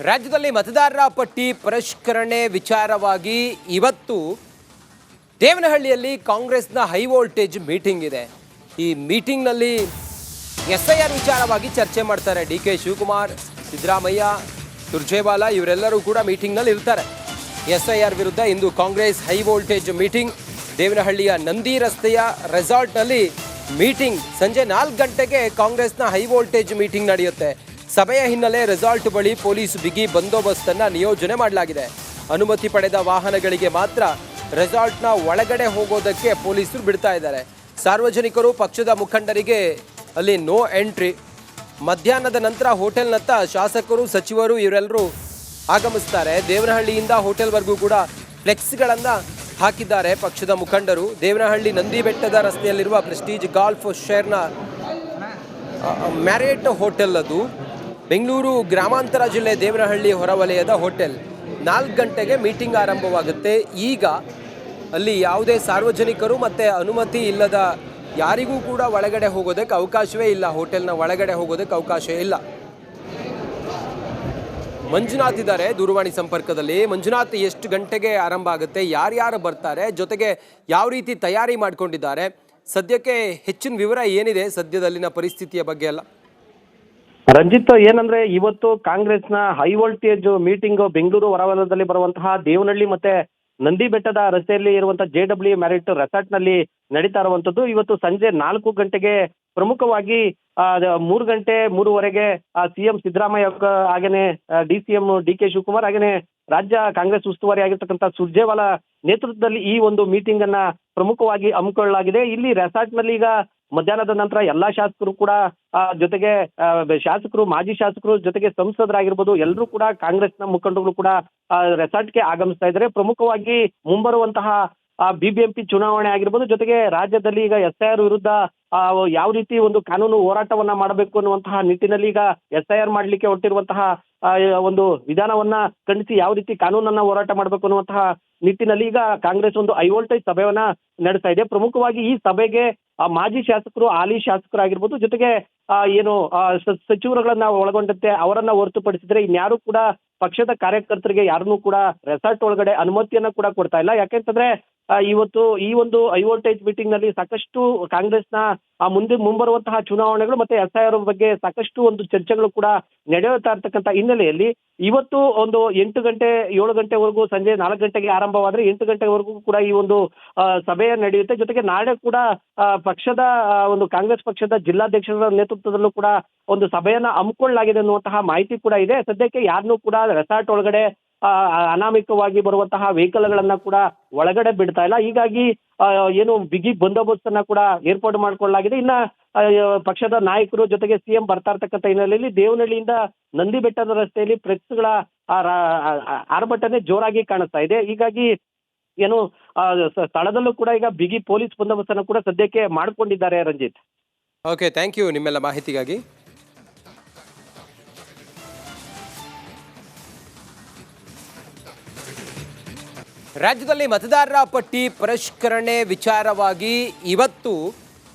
ರಾಜ್ಯದಲ್ಲಿ ಮತದಾರರ ಪಟ್ಟಿ ಪರಿಷ್ಕರಣೆ ವಿಚಾರವಾಗಿ ಇವತ್ತು ದೇವನಹಳ್ಳಿಯಲ್ಲಿ ಕಾಂಗ್ರೆಸ್ನ ಹೈ ವೋಲ್ಟೇಜ್ ಮೀಟಿಂಗ್ ಇದೆ. ಈ ಮೀಟಿಂಗ್ನಲ್ಲಿ ಎಸ್ಐಆರ್ ವಿಚಾರವಾಗಿ ಚರ್ಚೆ ಮಾಡ್ತಾರೆ. ಡಿ.ಕೆ. ಶಿವಕುಮಾರ್, ಸಿದ್ದರಾಮಯ್ಯ, ಸುರ್ಜೇವಾಲಾ ಇವರೆಲ್ಲರೂ ಕೂಡ ಮೀಟಿಂಗ್ನಲ್ಲಿ ಇರ್ತಾರೆ. ಎಸ್ಐಆರ್ ವಿರುದ್ಧ ಇಂದು ಕಾಂಗ್ರೆಸ್ ಹೈ ವೋಲ್ಟೇಜ್ ಮೀಟಿಂಗ್ ದೇವನಹಳ್ಳಿಯ ನಂದಿ ರಸ್ತೆಯ ರೆಸಾರ್ಟ್ನಲ್ಲಿ ಮೀಟಿಂಗ್. ಸಂಜೆ 4 ಗಂಟೆಗೆ ಕಾಂಗ್ರೆಸ್ನ ಹೈ ವೋಲ್ಟೇಜ್ ಮೀಟಿಂಗ್ ನಡೆಯುತ್ತೆ. ಸಭೆಯ ಹಿನ್ನೆಲೆ ರೆಸಾರ್ಟ್ ಬಳಿ ಪೊಲೀಸ್ ಬಿಗಿ ಬಂದೋಬಸ್ತನ್ನು ನಿಯೋಜನೆ ಮಾಡಲಾಗಿದೆ. ಅನುಮತಿ ಪಡೆದ ವಾಹನಗಳಿಗೆ ಮಾತ್ರ ರೆಸಾರ್ಟ್ನ ಒಳಗಡೆ ಹೋಗೋದಕ್ಕೆ ಪೊಲೀಸರು ಬಿಡ್ತಾ ಇದ್ದಾರೆ. ಸಾರ್ವಜನಿಕರು, ಪಕ್ಷದ ಮುಖಂಡರಿಗೆ ಅಲ್ಲಿ ನೋ ಎಂಟ್ರಿ. ಮಧ್ಯಾಹ್ನದ ನಂತರ ಹೋಟೆಲ್ನತ್ತ ಶಾಸಕರು, ಸಚಿವರು ಇವರೆಲ್ಲರೂ ಆಗಮಿಸ್ತಾರೆ. ದೇವನಹಳ್ಳಿಯಿಂದ ಹೋಟೆಲ್ವರೆಗೂ ಕೂಡ ಫ್ಲೆಕ್ಸ್ಗಳನ್ನು ಹಾಕಿದ್ದಾರೆ ಪಕ್ಷದ ಮುಖಂಡರು. ದೇವನಹಳ್ಳಿ ನಂದಿ ಬೆಟ್ಟದ ರಸ್ತೆಯಲ್ಲಿರುವ ಪ್ರೆಸ್ಟೀಜ್ ಗಾಲ್ಫ್ ಶೇರ್ನ ಮ್ಯಾರಿಯಟ್ ಹೋಟೆಲ್, ಅದು ಬೆಂಗಳೂರು ಗ್ರಾಮಾಂತರ ಜಿಲ್ಲೆ ದೇವನಹಳ್ಳಿ ಹೊರವಲಯದ ಹೋಟೆಲ್. 4 ಗಂಟೆಗೆ ಮೀಟಿಂಗ್ ಆರಂಭವಾಗುತ್ತೆ. ಈಗ ಅಲ್ಲಿ ಯಾವುದೇ ಸಾರ್ವಜನಿಕರು ಮತ್ತು ಅನುಮತಿ ಇಲ್ಲದ ಯಾರಿಗೂ ಕೂಡ ಒಳಗಡೆ ಹೋಗೋದಕ್ಕೆ ಅವಕಾಶವೇ ಇಲ್ಲ. ಹೋಟೆಲ್ನ ಒಳಗಡೆ ಹೋಗೋದಕ್ಕೆ ಅವಕಾಶ ಇಲ್ಲ. ಮಂಜುನಾಥ್ ಇದ್ದಾರೆ ದೂರವಾಣಿ ಸಂಪರ್ಕದಲ್ಲಿ. ಮಂಜುನಾಥ್, ಎಷ್ಟು ಗಂಟೆಗೆ ಆರಂಭ ಆಗುತ್ತೆ, ಯಾರ್ಯಾರು ಬರ್ತಾರೆ, ಜೊತೆಗೆ ಯಾವ ರೀತಿ ತಯಾರಿ ಮಾಡ್ಕೊಂಡಿದ್ದಾರೆ, ಸದ್ಯಕ್ಕೆ ಹೆಚ್ಚಿನ ವಿವರ ಏನಿದೆ ಸದ್ಯದಲ್ಲಿನ ಪರಿಸ್ಥಿತಿಯ ಬಗ್ಗೆ ಎಲ್ಲ? ರಂಜಿತ್, ಏನಂದ್ರೆ ಇವತ್ತು ಕಾಂಗ್ರೆಸ್ನ ಹೈ ವೋಲ್ಟೇಜ್ ಮೀಟಿಂಗ್ ಬೆಂಗಳೂರು ಹೊರವಲಯದಲ್ಲಿ ಬರುವಂತಹ ದೇವನಹಳ್ಳಿ ಮತ್ತೆ ನಂದಿ ಬೆಟ್ಟದ ರಸ್ತೆಯಲ್ಲಿ ಇರುವಂತಹ JW ಮ್ಯಾರಿಟ್ ರೆಸಾರ್ಟ್ ನಲ್ಲಿ ನಡೀತಾ ಇರುವಂತದ್ದು. ಇವತ್ತು ಸಂಜೆ 4 ಗಂಟೆಗೆ ಪ್ರಮುಖವಾಗಿ 3 ಗಂಟೆ 3:15 CM ಸಿದ್ದರಾಮಯ್ಯ ಹಾಗೇನೆ DCM ಡಿ.ಕೆ. ಶಿವಕುಮಾರ್ ಹಾಗೇನೆ ರಾಜ್ಯ ಕಾಂಗ್ರೆಸ್ ಉಸ್ತುವಾರಿ ಆಗಿರ್ತಕ್ಕಂಥ ಸುರ್ಜೇವಾಲಾ ನೇತೃತ್ವದಲ್ಲಿ ಈ ಒಂದು ಮೀಟಿಂಗ್ ಅನ್ನ ಪ್ರಮುಖವಾಗಿ ಹಮ್ಮಿಕೊಳ್ಳಲಾಗಿದೆ. ಇಲ್ಲಿ ರೆಸಾರ್ಟ್ ನಲ್ಲಿ ಈಗ ಮಧ್ಯಾಹ್ನದ ನಂತರ ಎಲ್ಲಾ ಶಾಸಕರು ಕೂಡ ಜೊತೆಗೆ ಶಾಸಕರು, ಮಾಜಿ ಶಾಸಕರು, ಜೊತೆಗೆ ಸಂಸದರಾಗಿರ್ಬೋದು, ಎಲ್ಲರೂ ಕೂಡ ಕಾಂಗ್ರೆಸ್ನ ಮುಖಂಡರು ಕೂಡ ರೆಸಾರ್ಟ್ಗೆ ಆಗಮಿಸ್ತಾ ಇದ್ದಾರೆ. ಪ್ರಮುಖವಾಗಿ ಮುಂಬರುವಂತಹ BBMP ಚುನಾವಣೆ ಆಗಿರ್ಬೋದು, ಜೊತೆಗೆ ರಾಜ್ಯದಲ್ಲಿ ಈಗ SIR ವಿರುದ್ಧ ಯಾವ ರೀತಿ ಒಂದು ಕಾನೂನು ಹೋರಾಟವನ್ನ ಮಾಡಬೇಕು ಅನ್ನುವಂತಹ ನಿಟ್ಟಿನಲ್ಲಿ ಈಗ SIR ಮಾಡ್ಲಿಕ್ಕೆ ಹೊರಟಿರುವಂತಹ ಒಂದು ವಿಧಾನವನ್ನ ಖಂಡಿಸಿ ಯಾವ ರೀತಿ ಕಾನೂನನ್ನ ಹೋರಾಟ ಮಾಡಬೇಕು ಅನ್ನುವಂತಹ ನಿಟ್ಟಿನಲ್ಲಿ ಈಗ ಕಾಂಗ್ರೆಸ್ ಒಂದು ಹೈ ವೋಲ್ಟೇಜ್ ಸಭೆಯನ್ನ ನಡೆಸ್ತಾ ಇದೆ. ಪ್ರಮುಖವಾಗಿ ಈ ಸಭೆಗೆ ಮಾಜಿ ಶಾಸಕರು, ಹಾಲಿ ಶಾಸಕರಾಗಿರ್ಬೋದು, ಜೊತೆಗೆ ಏನು ಸಚಿವರುಗಳನ್ನ ಒಳಗೊಂಡಂತೆ ಅವರನ್ನ ಹೊರತುಪಡಿಸಿದ್ರೆ ಇನ್ಯಾರು ಕೂಡ ಪಕ್ಷದ ಕಾರ್ಯಕರ್ತರಿಗೆ ಯಾರನ್ನೂ ಕೂಡ ರೆಸಾರ್ಟ್ ಒಳಗಡೆ ಅನುಮತಿಯನ್ನ ಕೂಡ ಕೊಡ್ತಾ ಇಲ್ಲ. ಯಾಕೆಂತಂದ್ರೆ ಇವತ್ತು ಈ ಒಂದು ಹೈ ವೋಲ್ಟೇಜ್ ಮೀಟಿಂಗ್ ನಲ್ಲಿ ಸಾಕಷ್ಟು ಕಾಂಗ್ರೆಸ್ನ ಮುಂಬರುವಂತಹ ಚುನಾವಣೆಗಳು ಮತ್ತೆ SIR ಬಗ್ಗೆ ಸಾಕಷ್ಟು ಒಂದು ಚರ್ಚೆಗಳು ಕೂಡ ನಡೆಯುತ್ತಾ ಇರ್ತಕ್ಕಂಥ ಹಿನ್ನೆಲೆಯಲ್ಲಿ ಇವತ್ತು ಒಂದು 8 ಗಂಟೆ 7 ಗಂಟೆವರೆಗೂ, ಸಂಜೆ 4 ಗಂಟೆಗೆ ಆರಂಭವಾದ್ರೆ 8 ಗಂಟೆವರೆಗೂ ಕೂಡ ಈ ಒಂದು ಸಭೆ ನಡೆಯುತ್ತೆ. ಜೊತೆಗೆ ನಾಳೆ ಕೂಡ ಪಕ್ಷದ ಒಂದು ಕಾಂಗ್ರೆಸ್ ಪಕ್ಷದ ಜಿಲ್ಲಾಧ್ಯಕ್ಷರ ನೇತೃತ್ವದಲ್ಲೂ ಕೂಡ ಒಂದು ಸಭೆಯನ್ನ ಹಮ್ಮಿಕೊಳ್ಳಲಾಗಿದೆ ಅನ್ನುವಂತಹ ಮಾಹಿತಿ ಕೂಡ ಇದೆ. ಸದ್ಯಕ್ಕೆ ಯಾರನ್ನೂ ಕೂಡ ರೆಸಾರ್ಟ್ ಒಳಗಡೆ ಅನಾಮಿಕವಾಗಿ ಬರುವಂತಹ ವೆಹಿಕಲ್ಗಳನ್ನ ಕೂಡ ಒಳಗಡೆ ಬಿಡ್ತಾ ಇಲ್ಲ. ಹೀಗಾಗಿ ಏನು ಬಿಗಿ ಬಂದೋಬಸ್ತನ್ನ ಕೂಡ ಏರ್ಪಾಡು ಮಾಡಿಕೊಳ್ಳಲಾಗಿದೆ. ಇನ್ನ ಪಕ್ಷದ ನಾಯಕರು ಜೊತೆಗೆ CM ಬರ್ತಾ ಇರ್ತಕ್ಕಂಥ ಹಿನ್ನೆಲೆಯಲ್ಲಿ ದೇವನಹಳ್ಳಿಯಿಂದ ನಂದಿ ಬೆಟ್ಟದ ರಸ್ತೆಯಲ್ಲಿ ಫ್ಲೆಕ್ಸ್ಗಳ ಆರ್ಭಟನೆ ಜೋರಾಗಿ ಕಾಣಿಸ್ತಾ ಇದೆ. ಹೀಗಾಗಿ ಏನು ಸ್ಥಳದಲ್ಲೂ ಕೂಡ ಈಗ ಬಿಗಿ ಪೊಲೀಸ್ ಬಂದೋಬಸ್ತನ್ನು ಕೂಡ ಸದ್ಯಕ್ಕೆ ಮಾಡಿಕೊಂಡಿದ್ದಾರೆ. ರಂಜಿತ್, ಓಕೆ, ಥ್ಯಾಂಕ್ ಯು ನಿಮ್ಮೆಲ್ಲ ಮಾಹಿತಿಗಾಗಿ. ರಾಜ್ಯದಲ್ಲಿ ಮತದಾರರ ಪಟ್ಟಿ ಪರಿಷ್ಕರಣೆ ವಿಚಾರವಾಗಿ ಇವತ್ತು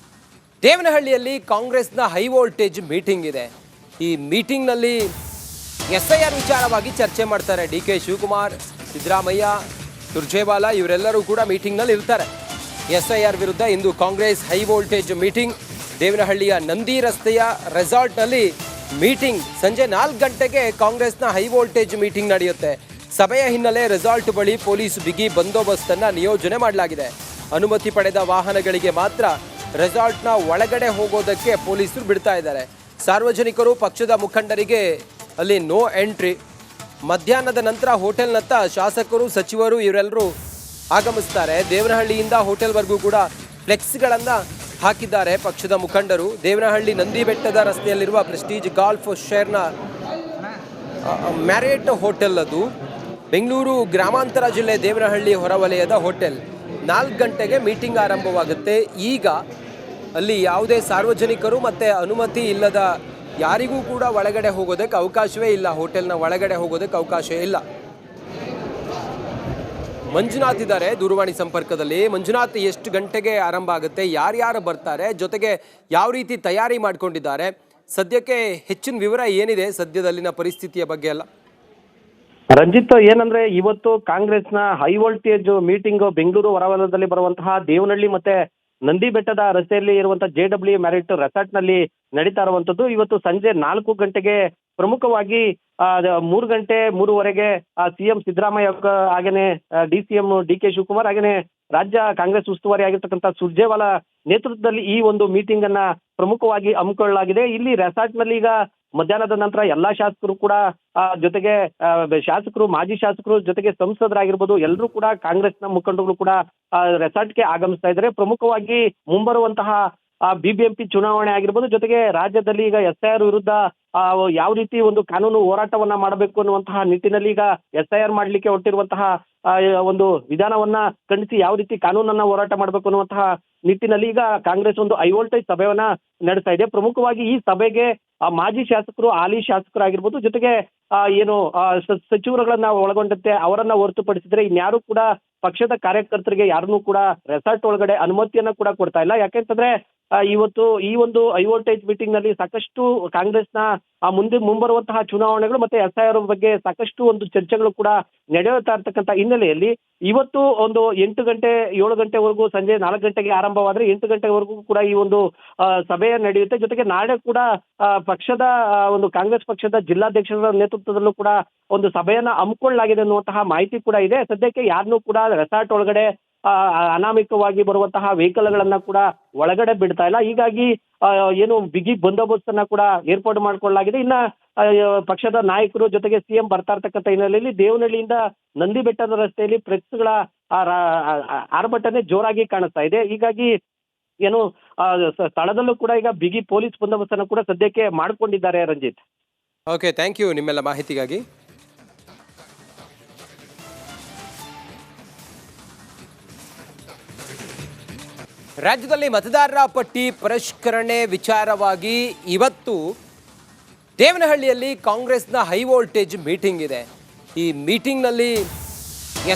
ದೇವನಹಳ್ಳಿಯಲ್ಲಿ ಕಾಂಗ್ರೆಸ್ನ ಹೈ ವೋಲ್ಟೇಜ್ ಮೀಟಿಂಗ್ ಇದೆ. ಈ ಮೀಟಿಂಗ್ನಲ್ಲಿ SIR ವಿಚಾರವಾಗಿ ಚರ್ಚೆ ಮಾಡ್ತಾರೆ. ಡಿ.ಕೆ. ಶಿವಕುಮಾರ್, ಸಿದ್ದರಾಮಯ್ಯ, ಸುರ್ಜೇವಾಲಾ ಇವರೆಲ್ಲರೂ ಕೂಡ ಮೀಟಿಂಗ್ನಲ್ಲಿ ಇರ್ತಾರೆ. SIR ವಿರುದ್ಧ ಇಂದು ಕಾಂಗ್ರೆಸ್ ಹೈ ವೋಲ್ಟೇಜ್ ಮೀಟಿಂಗ್ ದೇವನಹಳ್ಳಿಯ ನಂದಿ ರಸ್ತೆಯ ರೆಸಾರ್ಟ್ನಲ್ಲಿ ಮೀಟಿಂಗ್. ಸಂಜೆ 4 ಗಂಟೆಗೆ ಕಾಂಗ್ರೆಸ್ನ ಹೈ ವೋಲ್ಟೇಜ್ ಮೀಟಿಂಗ್ ನಡೆಯುತ್ತೆ. ಸಭೆಯ ಹಿನ್ನೆಲೆ ರೆಸಾರ್ಟ್ ಬಳಿ ಪೊಲೀಸ್ ಬಿಗಿ ಬಂದೋಬಸ್ತನ್ನು ನಿಯೋಜನೆ ಮಾಡಲಾಗಿದೆ. ಅನುಮತಿ ಪಡೆದ ವಾಹನಗಳಿಗೆ ಮಾತ್ರ ರೆಸಾರ್ಟ್ನ ಒಳಗಡೆ ಹೋಗೋದಕ್ಕೆ ಪೊಲೀಸರು ಬಿಡ್ತಾ ಇದ್ದಾರೆ. ಸಾರ್ವಜನಿಕರು, ಪಕ್ಷದ ಮುಖಂಡರಿಗೆ ಅಲ್ಲಿ ನೋ ಎಂಟ್ರಿ. ಮಧ್ಯಾಹ್ನದ ನಂತರ ಹೋಟೆಲ್ನತ್ತ ಶಾಸಕರು, ಸಚಿವರು ಇವರೆಲ್ಲರೂ ಆಗಮಿಸ್ತಾರೆ. ದೇವನಹಳ್ಳಿಯಿಂದ ಹೋಟೆಲ್ವರೆಗೂ ಕೂಡ ಫ್ಲೆಕ್ಸ್ಗಳನ್ನು ಹಾಕಿದ್ದಾರೆ ಪಕ್ಷದ ಮುಖಂಡರು. ದೇವನಹಳ್ಳಿ ನಂದಿ ಬೆಟ್ಟದ ರಸ್ತೆಯಲ್ಲಿರುವ ಪ್ರೆಸ್ಟೀಜ್ ಗಾಲ್ಫ್ ಶೇರ್ನ ಮ್ಯಾರಿಯಟ್ ಹೋಟೆಲ್, ಅದು ಬೆಂಗಳೂರು ಗ್ರಾಮಾಂತರ ಜಿಲ್ಲೆ ದೇವನಹಳ್ಳಿ ಹೊರವಲಯದ ಹೋಟೆಲ್. 4 ಗಂಟೆಗೆ ಮೀಟಿಂಗ್ ಆರಂಭವಾಗುತ್ತೆ. ಈಗ ಅಲ್ಲಿ ಯಾವುದೇ ಸಾರ್ವಜನಿಕರು ಮತ್ತು ಅನುಮತಿ ಇಲ್ಲದ ಯಾರಿಗೂ ಕೂಡ ಒಳಗಡೆ ಹೋಗೋದಕ್ಕೆ ಅವಕಾಶವೇ ಇಲ್ಲ. ಹೋಟೆಲ್ನ ಒಳಗಡೆ ಹೋಗೋದಕ್ಕೆ ಅವಕಾಶ ಇಲ್ಲ. ಮಂಜುನಾಥ್ ಇದ್ದಾರೆ ದೂರವಾಣಿ ಸಂಪರ್ಕದಲ್ಲಿ. ಮಂಜುನಾಥ್, ಎಷ್ಟು ಗಂಟೆಗೆ ಆರಂಭ ಆಗುತ್ತೆ, ಯಾರ್ಯಾರು ಬರ್ತಾರೆ, ಜೊತೆಗೆ ಯಾವ ರೀತಿ ತಯಾರಿ ಮಾಡ್ಕೊಂಡಿದ್ದಾರೆ, ಸದ್ಯಕ್ಕೆ ಹೆಚ್ಚಿನ ವಿವರ ಏನಿದೆ ಸದ್ಯದಲ್ಲಿನ ಪರಿಸ್ಥಿತಿಯ ಬಗ್ಗೆ ಎಲ್ಲ? ರಂಜಿತ್, ಏನಂದ್ರೆ ಇವತ್ತು ಕಾಂಗ್ರೆಸ್ನ ಹೈ ವೋಲ್ಟೇಜ್ ಮೀಟಿಂಗ್ ಬೆಂಗಳೂರು ಹೊರವಲಯದಲ್ಲಿ ಬರುವಂತಹ ದೇವನಹಳ್ಳಿ ಮತ್ತೆ ನಂದಿ ಬೆಟ್ಟದ ರಸ್ತೆಯಲ್ಲಿ ಇರುವಂತಹ JW ಮ್ಯಾರಿಟ್ ರೆಸಾರ್ಟ್ ನಲ್ಲಿ ನಡೀತಾ ಇರುವಂತದ್ದು. ಇವತ್ತು ಸಂಜೆ 4 ಗಂಟೆಗೆ ಪ್ರಮುಖವಾಗಿ 3 ಗಂಟೆ 3:30ಗೆ CM ಸಿದ್ದರಾಮಯ್ಯ ಹಾಗೇನೆ DCM DK ಶಿವಕುಮಾರ್ ಹಾಗೇನೆ ರಾಜ್ಯ ಕಾಂಗ್ರೆಸ್ ಉಸ್ತುವಾರಿ ಆಗಿರ್ತಕ್ಕಂಥ ಸುರ್ಜೇವಾಲಾ ನೇತೃತ್ವದಲ್ಲಿ ಈ ಒಂದು ಮೀಟಿಂಗ್ ಅನ್ನ ಪ್ರಮುಖವಾಗಿ ಹಮ್ಮಿಕೊಳ್ಳಲಾಗಿದೆ. ಇಲ್ಲಿ ರೆಸಾರ್ಟ್ ನಲ್ಲಿ ಈಗ ಮಧ್ಯಾಹ್ನದ ನಂತರ ಎಲ್ಲಾ ಶಾಸಕರು ಕೂಡ ಜೊತೆಗೆ ಶಾಸಕರು, ಮಾಜಿ ಶಾಸಕರು, ಜೊತೆಗೆ ಸಂಸದರಾಗಿರ್ಬೋದು, ಎಲ್ಲರೂ ಕೂಡ ಕಾಂಗ್ರೆಸ್ನ ಮುಖಂಡರು ಕೂಡ ರೆಸಾರ್ಟ್ಗೆ ಆಗಮಿಸ್ತಾ ಇದ್ದಾರೆ. ಪ್ರಮುಖವಾಗಿ ಮುಂಬರುವಂತಹ BBMP ಚುನಾವಣೆ ಆಗಿರ್ಬೋದು, ಜೊತೆಗೆ ರಾಜ್ಯದಲ್ಲಿ ಈಗ SIR ವಿರುದ್ಧ ಯಾವ ರೀತಿ ಒಂದು ಕಾನೂನು ಹೋರಾಟವನ್ನ ಮಾಡಬೇಕು ಅನ್ನುವಂತಹ ನಿಟ್ಟಿನಲ್ಲಿ ಈಗ SIR ಮಾಡಲಿಕ್ಕೆ ಹೊರಟಿರುವಂತಹ ಒಂದು ವಿಧಾನವನ್ನ ಖಂಡಿಸಿ ಯಾವ ರೀತಿ ಕಾನೂನನ್ನ ಹೋರಾಟ ಮಾಡಬೇಕು ಅನ್ನುವಂತಹ ನಿಟ್ಟಿನಲ್ಲಿ ಈಗ ಕಾಂಗ್ರೆಸ್ ಒಂದು ಹೈ ವೋಲ್ಟೇಜ್ ಸಭೆಯನ್ನ ನಡೆಸ್ತಾ ಇದೆ. ಪ್ರಮುಖವಾಗಿ ಈ ಸಭೆಗೆ ಮಾಜಿ ಶಾಸಕರು, ಹಾಲಿ ಶಾಸಕರಾಗಿರ್ಬೋದು, ಜೊತೆಗೆ ಏನು ಸಚಿವರುಗಳನ್ನ ಒಳಗೊಂಡಂತೆ ಅವರನ್ನ ಹೊರತುಪಡಿಸಿದ್ರೆ ಇನ್ಯಾರು ಕೂಡ ಪಕ್ಷದ ಕಾರ್ಯಕರ್ತರಿಗೆ ಯಾರನ್ನೂ ಕೂಡ ರೆಸಾರ್ಟ್ ಒಳಗಡೆ ಅನುಮತಿಯನ್ನ ಕೂಡ ಕೊಡ್ತಾ ಇಲ್ಲ. ಯಾಕೆಂತಂದ್ರೆ ಇವತ್ತು ಈ ಒಂದು ಹೈ ವೋಲ್ಟೇಜ್ ಮೀಟಿಂಗ್ ನಲ್ಲಿ ಸಾಕಷ್ಟು ಕಾಂಗ್ರೆಸ್ನ ಮುಂಬರುವಂತಹ ಚುನಾವಣೆಗಳು ಮತ್ತೆ SIR ಬಗ್ಗೆ ಸಾಕಷ್ಟು ಒಂದು ಚರ್ಚೆಗಳು ಕೂಡ ನಡೆಯುತ್ತಾ ಇರ್ತಕ್ಕಂಥ ಹಿನ್ನೆಲೆಯಲ್ಲಿ ಇವತ್ತು ಒಂದು 8 ಗಂಟೆ 7 ಗಂಟೆವರೆಗೂ, ಸಂಜೆ 4 ಗಂಟೆಗೆ ಆರಂಭವಾದ್ರೆ 8 ಗಂಟೆವರೆಗೂ ಕೂಡ ಈ ಒಂದು ಸಭೆ ನಡೆಯುತ್ತೆ. ಜೊತೆಗೆ ನಾಳೆ ಕೂಡ ಪಕ್ಷದ ಒಂದು ಕಾಂಗ್ರೆಸ್ ಪಕ್ಷದ ಜಿಲ್ಲಾಧ್ಯಕ್ಷರ ನೇತೃತ್ವದಲ್ಲೂ ಕೂಡ ಒಂದು ಸಭೆಯನ್ನ ಹಮ್ಮಿಕೊಳ್ಳಲಾಗಿದೆ ಅನ್ನುವಂತಹ ಮಾಹಿತಿ ಕೂಡ ಇದೆ. ಸದ್ಯಕ್ಕೆ ಯಾರನ್ನೂ ಕೂಡ ರೆಸಾರ್ಟ್ ಒಳಗಡೆ ಅನಾಮಿಕವಾಗಿ ಬರುವಂತಹ ವೆಹಿಕಲ್ಗಳನ್ನ ಕೂಡ ಒಳಗಡೆ ಬಿಡ್ತಾ ಇಲ್ಲ. ಹೀಗಾಗಿ ಏನು ಬಿಗಿ ಬಂದೋಬಸ್ತ್ ಅನ್ನ ಕೂಡ ಏರ್ಪಾಡು ಮಾಡಿಕೊಳ್ಳಲಾಗಿದೆ. ಇನ್ನ ಪಕ್ಷದ ನಾಯಕರು ಜೊತೆಗೆ CM ಬರ್ತಾ ಇರ್ತಕ್ಕಂಥ ಹಿನ್ನೆಲೆಯಲ್ಲಿ ದೇವನಹಳ್ಳಿಯಿಂದ ನಂದಿ ಬೆಟ್ಟದ ರಸ್ತೆಯಲ್ಲಿ ಫ್ಲೆಕ್ಸ್ಗಳ ಆರ್ಭಟನೆ ಜೋರಾಗಿ ಕಾಣಿಸ್ತಾ ಇದೆ. ಹೀಗಾಗಿ ಏನು ಸ್ಥಳದಲ್ಲೂ ಕೂಡ ಈಗ ಬಿಗಿ ಪೊಲೀಸ್ ಬಂದೋಬಸ್ತನ್ನು ಕೂಡ ಸದ್ಯಕ್ಕೆ ಮಾಡಿಕೊಂಡಿದ್ದಾರೆ. ರಂಜಿತ್, ಓಕೆ, ಥ್ಯಾಂಕ್ ಯು ನಿಮ್ಮೆಲ್ಲ ಮಾಹಿತಿಗಾಗಿ. ರಾಜ್ಯದಲ್ಲಿ ಮತದಾರರ ಪಟ್ಟಿ ಪರಿಷ್ಕರಣೆ ವಿಚಾರವಾಗಿ ಇವತ್ತು ದೇವನಹಳ್ಳಿಯಲ್ಲಿ ಕಾಂಗ್ರೆಸ್ನ ಹೈ ವೋಲ್ಟೇಜ್ ಮೀಟಿಂಗ್ ಇದೆ. ಈ ಮೀಟಿಂಗ್ನಲ್ಲಿ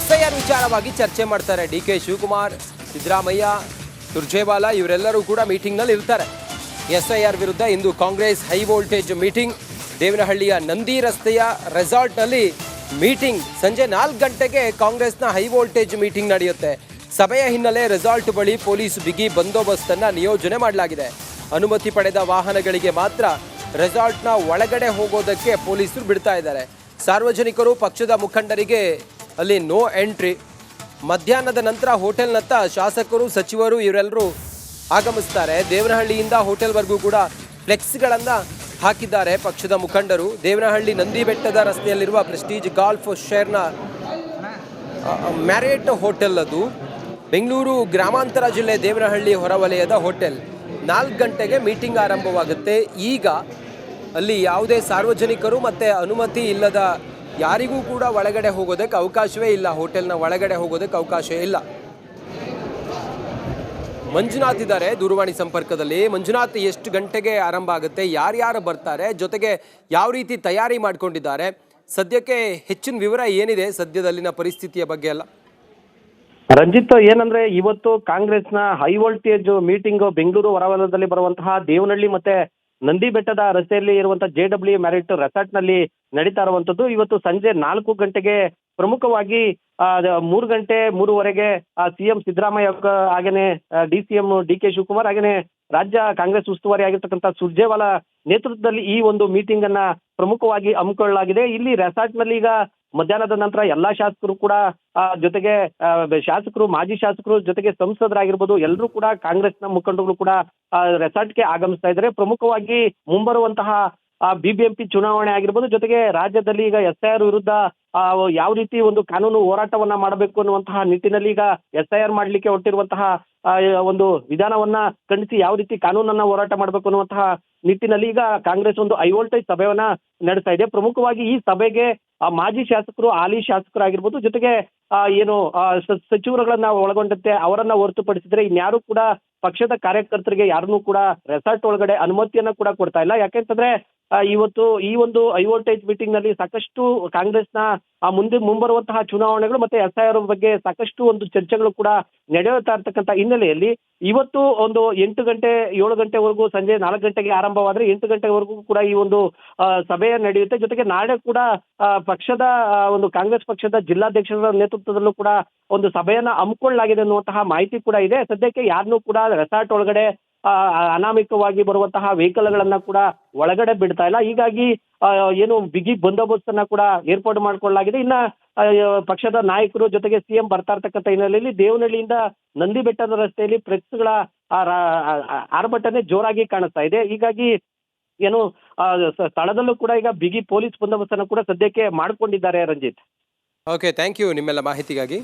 SIR ವಿಚಾರವಾಗಿ ಚರ್ಚೆ ಮಾಡ್ತಾರೆ. DK ಶಿವಕುಮಾರ್, ಸಿದ್ದರಾಮಯ್ಯ, ಸುರ್ಜೇವಾಲಾ ಇವರೆಲ್ಲರೂ ಕೂಡ ಮೀಟಿಂಗ್ನಲ್ಲಿ ಇರ್ತಾರೆ. SIR ವಿರುದ್ಧ ಇಂದು ಕಾಂಗ್ರೆಸ್ ಹೈ ವೋಲ್ಟೇಜ್ ಮೀಟಿಂಗ್ ದೇವನಹಳ್ಳಿಯ ನಂದಿ ರಸ್ತೆಯ ರೆಸಾರ್ಟ್ನಲ್ಲಿ ಮೀಟಿಂಗ್. ಸಂಜೆ 4 ಗಂಟೆಗೆ ಕಾಂಗ್ರೆಸ್ನ ಹೈ ವೋಲ್ಟೇಜ್ ಮೀಟಿಂಗ್ ನಡೆಯುತ್ತೆ. ಸಭೆಯ ಹಿನ್ನೆಲೆ ರೆಸಾರ್ಟ್ ಬಳಿ ಪೊಲೀಸ್ ಬಿಗಿ ಬಂದೋಬಸ್ತನ್ನು ನಿಯೋಜನೆ ಮಾಡಲಾಗಿದೆ. ಅನುಮತಿ ಪಡೆದ ವಾಹನಗಳಿಗೆ ಮಾತ್ರ ರೆಸಾರ್ಟ್ನ ಒಳಗಡೆ ಹೋಗೋದಕ್ಕೆ ಪೊಲೀಸರು ಬಿಡ್ತಾ ಇದ್ದಾರೆ. ಸಾರ್ವಜನಿಕರು, ಪಕ್ಷದ ಮುಖಂಡರಿಗೆ ಅಲ್ಲಿ ನೋ ಎಂಟ್ರಿ. ಮಧ್ಯಾಹ್ನದ ನಂತರ ಹೋಟೆಲ್ನತ್ತ ಶಾಸಕರು, ಸಚಿವರು ಇವರೆಲ್ಲರೂ ಆಗಮಿಸ್ತಾರೆ. ದೇವನಹಳ್ಳಿಯಿಂದ ಹೋಟೆಲ್ವರೆಗೂ ಕೂಡ ಫ್ಲೆಕ್ಸ್ಗಳನ್ನು ಹಾಕಿದ್ದಾರೆ ಪಕ್ಷದ ಮುಖಂಡರು. ದೇವನಹಳ್ಳಿ ನಂದಿ ಬೆಟ್ಟದ ರಸ್ತೆಯಲ್ಲಿರುವ ಪ್ರೆಸ್ಟೀಜ್ ಗಾಲ್ಫ್ ಶೇರ್ನ ಮ್ಯಾರಿಯಟ್ ಹೋಟೆಲ್, ಅದು ಬೆಂಗಳೂರು ಗ್ರಾಮಾಂತರ ಜಿಲ್ಲೆ ದೇವನಹಳ್ಳಿ ಹೊರವಲಯದ ಹೋಟೆಲ್. 4 ಗಂಟೆಗೆ ಮೀಟಿಂಗ್ ಆರಂಭವಾಗುತ್ತೆ. ಈಗ ಅಲ್ಲಿ ಯಾವುದೇ ಸಾರ್ವಜನಿಕರು ಮತ್ತು ಅನುಮತಿ ಇಲ್ಲದ ಯಾರಿಗೂ ಕೂಡ ಒಳಗಡೆ ಹೋಗೋದಕ್ಕೆ ಅವಕಾಶವೇ ಇಲ್ಲ. ಹೋಟೆಲ್ನ ಒಳಗಡೆ ಹೋಗೋದಕ್ಕೆ ಅವಕಾಶ ಇಲ್ಲ. ಮಂಜುನಾಥ್ ಇದ್ದಾರೆ ದೂರವಾಣಿ ಸಂಪರ್ಕದಲ್ಲಿ. ಮಂಜುನಾಥ್, ಎಷ್ಟು ಗಂಟೆಗೆ ಆರಂಭ ಆಗುತ್ತೆ, ಯಾರ್ಯಾರು ಬರ್ತಾರೆ, ಜೊತೆಗೆ ಯಾವ ರೀತಿ ತಯಾರಿ ಮಾಡ್ಕೊಂಡಿದ್ದಾರೆ, ಸದ್ಯಕ್ಕೆ ಹೆಚ್ಚಿನ ವಿವರ ಏನಿದೆ ಸದ್ಯದಲ್ಲಿನ ಪರಿಸ್ಥಿತಿಯ ಬಗ್ಗೆ ಎಲ್ಲ? ರಂಜಿತ್, ಏನಂದ್ರೆ ಇವತ್ತು ಕಾಂಗ್ರೆಸ್ನ ಹೈ ವೋಲ್ಟೇಜ್ ಮೀಟಿಂಗ್ ಬೆಂಗಳೂರು ಹೊರವಲಯದಲ್ಲಿ ಬರುವಂತಹ ದೇವನಹಳ್ಳಿ ಮತ್ತೆ ನಂದಿ ಬೆಟ್ಟದ ರಸ್ತೆಯಲ್ಲಿ ಇರುವಂತಹ JW ಮ್ಯಾರಿಟ್ ರೆಸಾರ್ಟ್ ನಲ್ಲಿ ನಡೀತಾ ಇರುವಂತದ್ದು. ಇವತ್ತು ಸಂಜೆ 4 ಗಂಟೆಗೆ ಪ್ರಮುಖವಾಗಿ 3 ಗಂಟೆ 3:30ಗೆ CM ಸಿದ್ದರಾಮಯ್ಯ ಹಾಗೇನೆ DCM DK ಶಿವಕುಮಾರ್ ಹಾಗೇನೆ ರಾಜ್ಯ ಕಾಂಗ್ರೆಸ್ ಉಸ್ತುವಾರಿ ಆಗಿರ್ತಕ್ಕಂಥ ಸುರ್ಜೇವಾಲಾ ನೇತೃತ್ವದಲ್ಲಿ ಈ ಒಂದು ಮೀಟಿಂಗ್ ಅನ್ನ ಪ್ರಮುಖವಾಗಿ ಹಮ್ಮಿಕೊಳ್ಳಲಾಗಿದೆ. ಇಲ್ಲಿ ರೆಸಾರ್ಟ್ ನಲ್ಲಿ ಈಗ ಮಧ್ಯಾಹ್ನದ ನಂತರ ಎಲ್ಲಾ ಶಾಸಕರು ಕೂಡ ಜೊತೆಗೆ ಶಾಸಕರು, ಮಾಜಿ ಶಾಸಕರು, ಜೊತೆಗೆ ಸಂಸದರಾಗಿರ್ಬೋದು, ಎಲ್ಲರೂ ಕೂಡ ಕಾಂಗ್ರೆಸ್ನ ಮುಖಂಡರು ಕೂಡ ರೆಸಾರ್ಟ್ಗೆ ಆಗಮಿಸ್ತಾ ಇದ್ದಾರೆ. ಪ್ರಮುಖವಾಗಿ ಮುಂಬರುವಂತಹ BBMP ಚುನಾವಣೆ ಆಗಿರ್ಬೋದು, ಜೊತೆಗೆ ರಾಜ್ಯದಲ್ಲಿ ಈಗ SIR ವಿರುದ್ಧ ಯಾವ ರೀತಿ ಒಂದು ಕಾನೂನು ಹೋರಾಟವನ್ನ ಮಾಡಬೇಕು ಅನ್ನುವಂತಹ ನಿಟ್ಟಿನಲ್ಲಿ ಈಗ SIR ಮಾಡಲಿಕ್ಕೆ ಹೊರಟಿರುವಂತಹ ಒಂದು ವಿಧಾನವನ್ನ ಖಂಡಿಸಿ ಯಾವ ರೀತಿ ಕಾನೂನನ್ನ ಹೋರಾಟ ಮಾಡಬೇಕು ಅನ್ನುವಂತಹ ನಿಟ್ಟಿನಲ್ಲಿ ಈಗ ಕಾಂಗ್ರೆಸ್ ಒಂದು ಹೈ ವೋಲ್ಟೇಜ್ ಸಭೆಯನ್ನ ನಡೆಸ್ತಾ ಇದೆ. ಪ್ರಮುಖವಾಗಿ ಈ ಸಭೆಗೆ ಮಾಜಿ ಶಾಸಕರು, ಹಾಲಿ ಶಾಸಕರಾಗಿರ್ಬೋದು, ಜೊತೆಗೆ ಏನು ಸಚಿವರುಗಳನ್ನ ಒಳಗೊಂಡಂತೆ ಅವರನ್ನ ಹೊರತುಪಡಿಸಿದ್ರೆ ಇನ್ಯಾರು ಕೂಡ ಪಕ್ಷದ ಕಾರ್ಯಕರ್ತರಿಗೆ ಯಾರನ್ನೂ ಕೂಡ ರೆಸಾರ್ಟ್ ಒಳಗಡೆ ಅನುಮತಿಯನ್ನ ಕೂಡ ಕೊಡ್ತಾ ಇಲ್ಲ. ಯಾಕೆಂತಂದ್ರೆ ಇವತ್ತು ಈ ಒಂದು ಹೈ ವೋಲ್ಟೇಜ್ ಮೀಟಿಂಗ್ ನಲ್ಲಿ ಸಾಕಷ್ಟು ಕಾಂಗ್ರೆಸ್ನ ಮುಂಬರುವಂತಹ ಚುನಾವಣೆಗಳು ಮತ್ತೆ SIR ಬಗ್ಗೆ ಸಾಕಷ್ಟು ಒಂದು ಚರ್ಚೆಗಳು ಕೂಡ ನಡೆಯುತ್ತಾ ಇರ್ತಕ್ಕಂಥ ಹಿನ್ನೆಲೆಯಲ್ಲಿ ಇವತ್ತು ಒಂದು 8 ಗಂಟೆ 7 ಗಂಟೆವರೆಗೂ, ಸಂಜೆ 4 ಗಂಟೆಗೆ ಆರಂಭವಾದ್ರೆ 8 ಗಂಟೆವರೆಗೂ ಕೂಡ ಈ ಒಂದು ಸಭೆ ನಡೆಯುತ್ತೆ. ಜೊತೆಗೆ ನಾಳೆ ಕೂಡ ಪಕ್ಷದ ಒಂದು ಕಾಂಗ್ರೆಸ್ ಪಕ್ಷದ ಜಿಲ್ಲಾಧ್ಯಕ್ಷರ ನೇತೃತ್ವದಲ್ಲೂ ಕೂಡ ಒಂದು ಸಭೆಯನ್ನ ಹಮ್ಮಿಕೊಳ್ಳಲಾಗಿದೆ ಅನ್ನುವಂತಹ ಮಾಹಿತಿ ಕೂಡ ಇದೆ. ಸದ್ಯಕ್ಕೆ ಯಾರನ್ನೂ ಕೂಡ ರೆಸಾರ್ಟ್ ಒಳಗಡೆ ಅನಾಮಿಕವಾಗಿ ಬರುವಂತಹ ವೆಹಿಕಲ್ಗಳನ್ನ ಕೂಡ ಒಳಗಡೆ ಬಿಡ್ತಾ ಇಲ್ಲ. ಹೀಗಾಗಿ ಏನು ಬಿಗಿ ಬಂದೋಬಸ್ತ್ ಅನ್ನ ಕೂಡ ಏರ್ಪಾಡು ಮಾಡಿಕೊಳ್ಳಲಾಗಿದೆ. ಇನ್ನ ಪಕ್ಷದ ನಾಯಕರು ಜೊತೆಗೆ CM ಬರ್ತಾ ಇರ್ತಕ್ಕಂಥ ಹಿನ್ನೆಲೆಯಲ್ಲಿ ದೇವನಹಳ್ಳಿಯಿಂದ ನಂದಿ ಬೆಟ್ಟದ ರಸ್ತೆಯಲ್ಲಿ ಫ್ಲೆಕ್ಸ್ಗಳ ಆರ್ಭಟನೆ ಜೋರಾಗಿ ಕಾಣಿಸ್ತಾ ಇದೆ. ಹೀಗಾಗಿ ಏನು ಸ್ಥಳದಲ್ಲೂ ಕೂಡ ಈಗ ಬಿಗಿ ಪೊಲೀಸ್ ಬಂದೋಬಸ್ತನ್ನು ಕೂಡ ಸದ್ಯಕ್ಕೆ ಮಾಡಿಕೊಂಡಿದ್ದಾರೆ ರಂಜಿತ್. ಓಕೆ, ಥ್ಯಾಂಕ್ ಯು ನಿಮ್ಮೆಲ್ಲ ಮಾಹಿತಿಗಾಗಿ.